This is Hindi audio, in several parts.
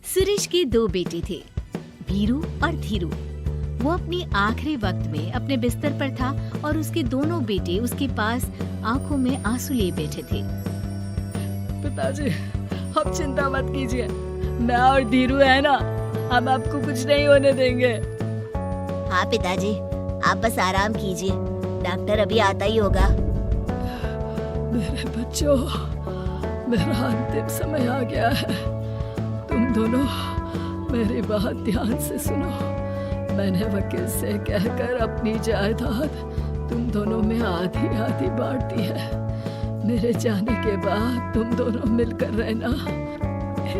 सुरेश के दो बेटे थे, भीरू और धीरू। वो अपनी आखिरी वक्त में अपने बिस्तर पर था और उसके दोनों बेटे उसके पास आंखों में आंसू लिए बैठे थे। पिताजी, आप चिंता मत कीजिए, मैं और धीरू है ना, हम आपको कुछ नहीं होने देंगे। हाँ पिताजी, आप बस आराम कीजिए, डॉक्टर अभी आता ही होगा। मेरे बच्चों, मेरा अंतिम समय आ गया है। तुम दोनों मेरी बात ध्यान से सुनो। मैंने वकील से कहकर अपनी जायदाद तुम दोनों में आधी आधी बांट दी है। मेरे जाने के बाद तुम दोनों मिलकर रहना,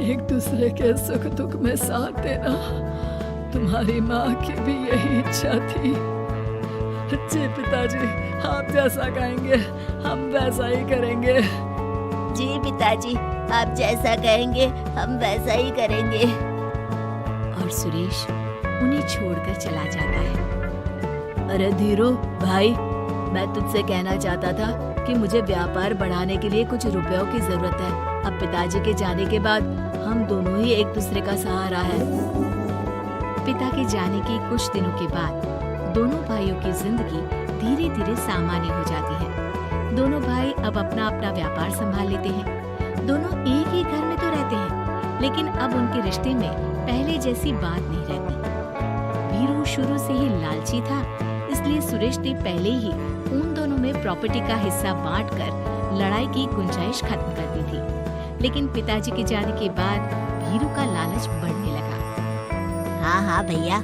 एक दूसरे के सुख दुख में साथ देना। तुम्हारी माँ की भी यही इच्छा थी। जी पिताजी, आप जैसा कहेंगे हम वैसा ही करेंगे। जी पिताजी, आप जैसा कहेंगे हम वैसा ही करेंगे। और सुरेश उन्हें छोड़कर चला जाता है। अरे धीरू भाई, मैं तुझसे कहना चाहता था कि मुझे व्यापार बढ़ाने के लिए कुछ रुपयों की जरूरत है। अब पिताजी के जाने के बाद हम दोनों ही एक दूसरे का सहारा है। पिता के जाने के कुछ दिनों के बाद दोनों भाइयों की जिंदगी धीरे धीरे सामान्य हो जाती है। दोनों भाई अब अपना अपना व्यापार संभाल लेते हैं। दोनों एक ही घर में तो रहते हैं, लेकिन अब उनके रिश्ते में पहले जैसी बात नहीं रहती। भीरू शुरू से ही लालची था, इसलिए सुरेश ने पहले ही उन दोनों में प्रॉपर्टी का हिस्सा बांटकर लड़ाई की गुंजाइश खत्म कर दी थी। लेकिन पिताजी के जाने के बाद भीरू का लालच बढ़ने लगा। हाँ हाँ भैया,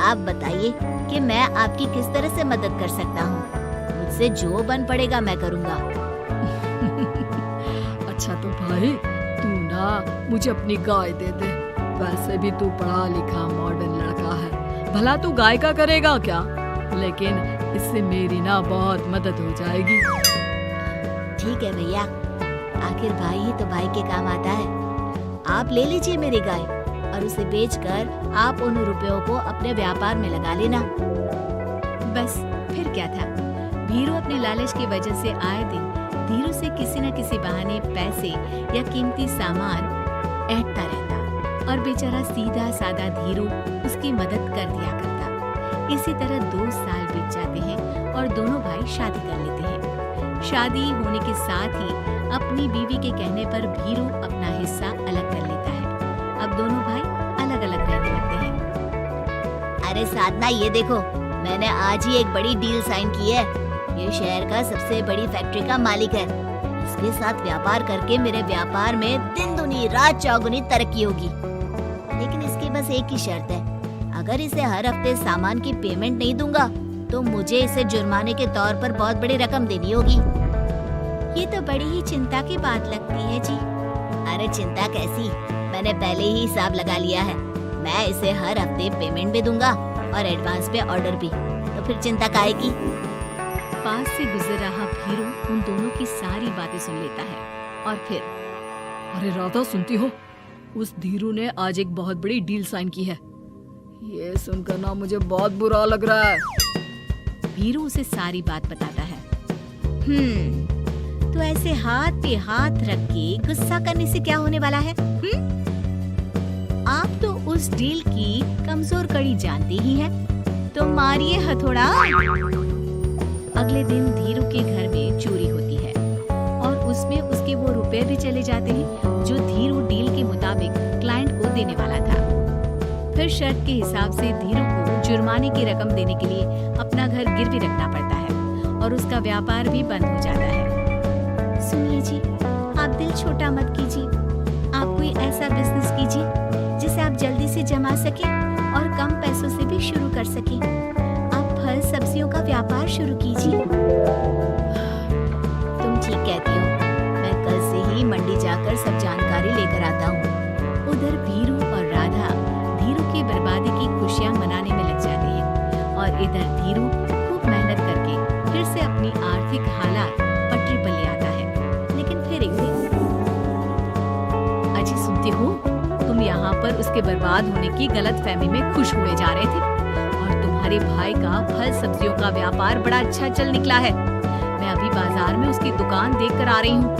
आप बताइए कि मैं आपकी किस तरह से मदद कर सकता हूँ। मुझसे जो बन पड़ेगा मैं करूँगा। अच्छा तो भाई, तू ना मुझे अपनी गाय दे दे। वैसे भी तू पढ़ा लिखा मॉडर्न लड़का है, भला तू गाय का करेगा क्या? लेकिन इससे मेरी ना बहुत मदद हो जाएगी। ठीक है भैया, आखिर भाई ही तो भाई के काम आता है। आप ले लीजिए मेरी गाय और उसे बेचकर आप उन रुपयों को अपने व्यापार में लगा लेना। बस फिर क्या था, भीरू अपने लालच की वजह से आए दिन धीरू से किसी न किसी बहाने पैसे या कीमती सामान ऐंठता रहता और बेचारा सीधा सादा धीरू उसकी मदद कर दिया करता। इसी तरह 2 साल बीत जाते हैं और दोनों भाई शादी कर लेते हैं। शादी होने के साथ ही अपनी बीवी के कहने पर भीरू अपना हिस्सा अलग कर लेता है। अब दोनों भाई अलग अलग रहने लगते हैं। अरे साधना, ये देखो, मैंने आज ही एक बड़ी डील साइन की है। ये शहर का सबसे बड़ी फैक्ट्री का मालिक है। इसके साथ व्यापार करके मेरे व्यापार में दिन दुनी रात चौगुनी तरक्की होगी। लेकिन इसकी बस एक ही शर्त है, अगर इसे हर हफ्ते सामान की पेमेंट नहीं दूंगा तो मुझे इसे जुर्माने के तौर पर बहुत बड़ी रकम देनी होगी। ये तो बड़ी ही चिंता की बात लगती है जी। अरे चिंता कैसी, मैंने पहले ही हिसाब लगा लिया है। मैं इसे हर हफ्ते पेमेंट भी दूंगा और एडवांस पे ऑर्डर भी, तो फिर चिंता काहे की। पास से गुजर रहा भीरू उन दोनों की सारी बातें सुन लेता है और फिर, अरे राधा, सुनती हो? उस धीरू ने आज एक बहुत बड़ी डील साइन की है। ये सुनकर ना मुझे बहुत बुरा लग रहा है। भीरू उसे सारी बात बताता है। तो ऐसे हाथ पे हाथ रख के गुस्सा करने से क्या होने वाला है? आप तो उस डील की कमजोर कड़ी जानते ही हैं, तो मारिए हथौड़ा। अगले दिन धीरू के घर में चोरी होती है और उसमें उसके वो रुपए भी चले जाते हैं जो धीरू डील के मुताबिक क्लाइंट को देने वाला था। फिर शर्त के हिसाब से धीरू को जुर्माने की रकम देने के लिए अपना घर गिरवी रखना पड़ता है और उसका व्यापार भी बंद हो जाता है। सुनिए जी, आप दिल छोटा मत कीजिए। आप कोई ऐसा बिजनेस कीजिए जिसे आप जल्दी से जमा सके और कम पैसों से भी शुरू कर सके। आप फल सब्जियों का व्यापार शुरू कीजिए। तुम ठीक कहती हो, मैं कल से ही मंडी जाकर सब जानकारी लेकर आता हूँ। उधर भीरू और राधा धीरू की बर्बादी की खुशियाँ मनाने में लग जाते हैं और इधर धीरू खूब मेहनत करके फिर से अपनी आर्थिक हालात पटरी पर ले आता है। लेकिन फिर एक दिन, अजी सुनती हो, तुम यहाँ पर उसके बर्बाद होने की गलतफहमी में खुश हुए जा रहे थे और तुम्हारे भाई का फल सब्जियों का व्यापार बड़ा अच्छा चल निकला है। मैं अभी बाजार में उसकी दुकान देख कर आ रही हूँ।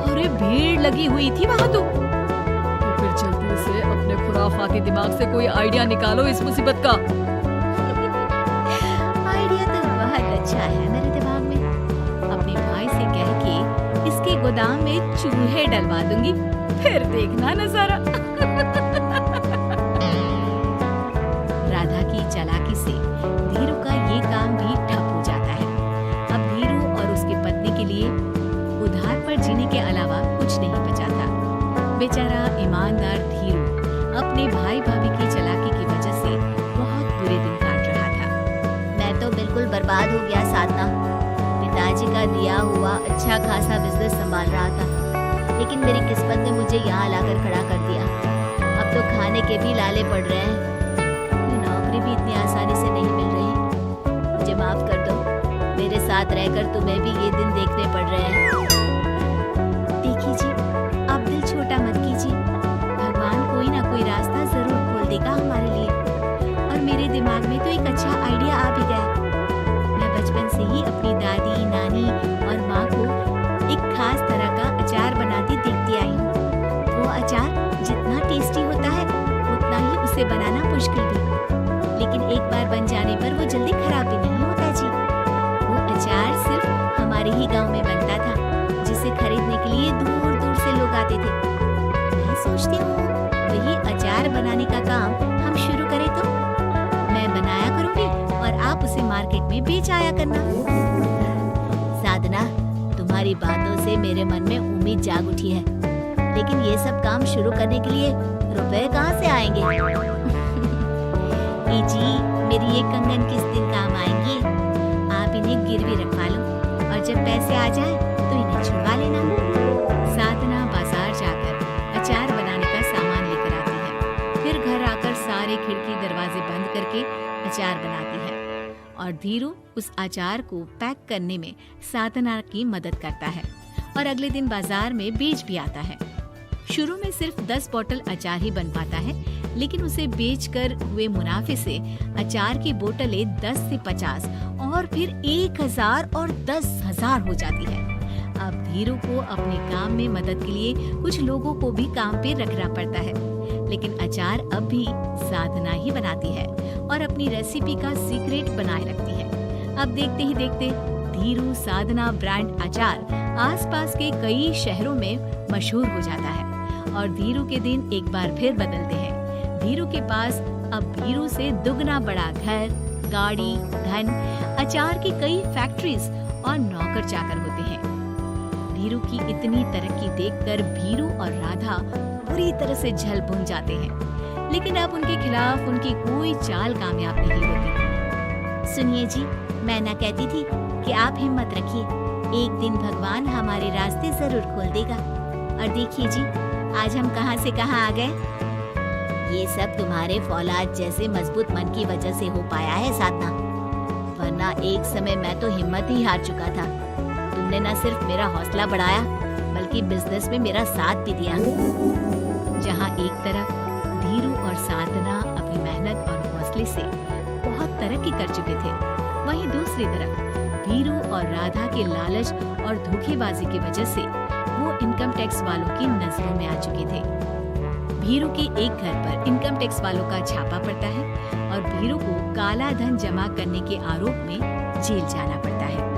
अरे भीड़ लगी हुई थी वहाँ तो। फिर जल्दी से अपने खुराफाती दिमाग से कोई आइडिया निकालो इस मुसीबत का। आइडिया तो बहुत अच्छा है मेरे दिमाग में। अपने भाई से कह के इसके गोदाम में चूहे डलवा दूंगी, फिर देखना नजारा। राधा की चालाकी से धीरू का ये काम भी ठप हो जाता है। अब धीरू और उसकी पत्नी के लिए उधार पर जीने के अलावा कुछ नहीं बचा था। बेचारा ईमानदार धीरू अपने भाई भाभी की चालाकी की वजह से बहुत बुरे दिन काट रहा था। मैं तो बिल्कुल बर्बाद हो गया साधना। पिताजी का दिया हुआ अच्छा खासा बिजनेस संभाल रहा था, लेकिन मेरी किस्मत ने मुझे यहाँ लाकर खड़ा कर दिया। अब तो खाने के भी लाले पड़ रहे हैं। ये नौकरी भी इतनी आसानी से नहीं मिल रही। मुझे माफ कर दो, मेरे साथ रहकर तुम्हें भी ये दिन देखने पड़ रहे हैं। देखिए जी, आप दिल छोटा मत कीजिए। भगवान कोई ना कोई रास्ता जरूर खोल देगा हमारे लिए। और मेरे दिमाग में तो एक अच्छा आइडिया आ भी गया। मैं बचपन से ही अपनी दादी, नानी और माँ को एक खास तरह का अचार बनाती देखती आई हूँ। वो अचार जितना टेस्टी होता है उतना ही उसे बनाना मुश्किल भी, लेकिन एक बार बन जाने पर वो जल्दी खराब भी नहीं होता जी। वो अचार सिर्फ हमारे ही गांव में बनता था, जिसे खरीदने के लिए दूर दूर से लोग आते थे। मैं सोचती हूँ वही अचार बनाने का काम हम शुरू करें तो। मैं बनाया करूँगी और आप उसे मार्केट में बेच आया करना। साधना, तुम्हारी बातों से मेरे मन में उम्मीद जाग उठी है, लेकिन ये सब काम शुरू करने के लिए रुपए कहाँ से आएंगे? ए जी, मेरी ये कंगन किस दिन काम आएंगी? आप इन्हें गिरवी रखवा लो और जब पैसे आ जाए तो इन्हें छुड़वा लेना। साधना बाजार जाकर अचार बनाने का सामान लेकर आती है, फिर घर आकर सारे खिड़की दरवाजे बंद करके अचार बनाती है और धीरू उस अचार को पैक करने में साधना की मदद करता है और अगले दिन बाजार में बेच भी आता है। शुरू में सिर्फ 10 बोतल अचार ही बन पाता है, लेकिन उसे बेचकर हुए मुनाफे से अचार की बोतलें 10 से 50 और फिर 1000 और 10,000 हो जाती है। अब धीरू को अपने काम में मदद के लिए कुछ लोगों को भी काम पे रखना पड़ता है, लेकिन अचार अब भी साधना ही बनाती है और अपनी रेसिपी का सीक्रेट बनाए रखती है। अब देखते ही देखते धीरू साधना ब्रांड अचार आसपास के कई शहरों में मशहूर हो जाता है और धीरू के दिन एक बार फिर बदलते हैं। धीरू के पास अब धीरू से दुगना बड़ा घर, गाड़ी, धन, अचार की कई फैक्ट्रीज और नौकर चाकर होते हैं। धीरू की इतनी तरक्की देखकर भीरू और राधा बुरी तरह से झल भुन जाते हैं, लेकिन अब उनके खिलाफ उनकी कोई चाल कामयाब नहीं होती। सुनिए जी, मैं ना कहती थी कि आप हिम्मत रखिए, एक दिन भगवान हमारे रास्ते जरूर खोल देगा। और देखिए जी, आज हम कहां से कहां आ गए। ये सब तुम्हारे फौलाद जैसे मजबूत मन की वजह से हो पाया है साधना, वरना एक समय मैं तो हिम्मत ही हार चुका था। तुमने न सिर्फ मेरा हौसला बढ़ाया, बल्कि बिजनेस में मेरा साथ भी दिया। जहाँ एक तरफ धीरू और साधना अपनी मेहनत और हौसले से बहुत तरक्की कर चुके थे, वहीं दूसरी तरफ धीरू और राधा के लालच और धोखेबाजी की वजह से वो इनकम टैक्स वालों की नजरों में आ चुके थे। भीरू के एक घर पर इनकम टैक्स वालों का छापा पड़ता है और भीरू को काला धन जमा करने के आरोप में जेल जाना पड़ता है।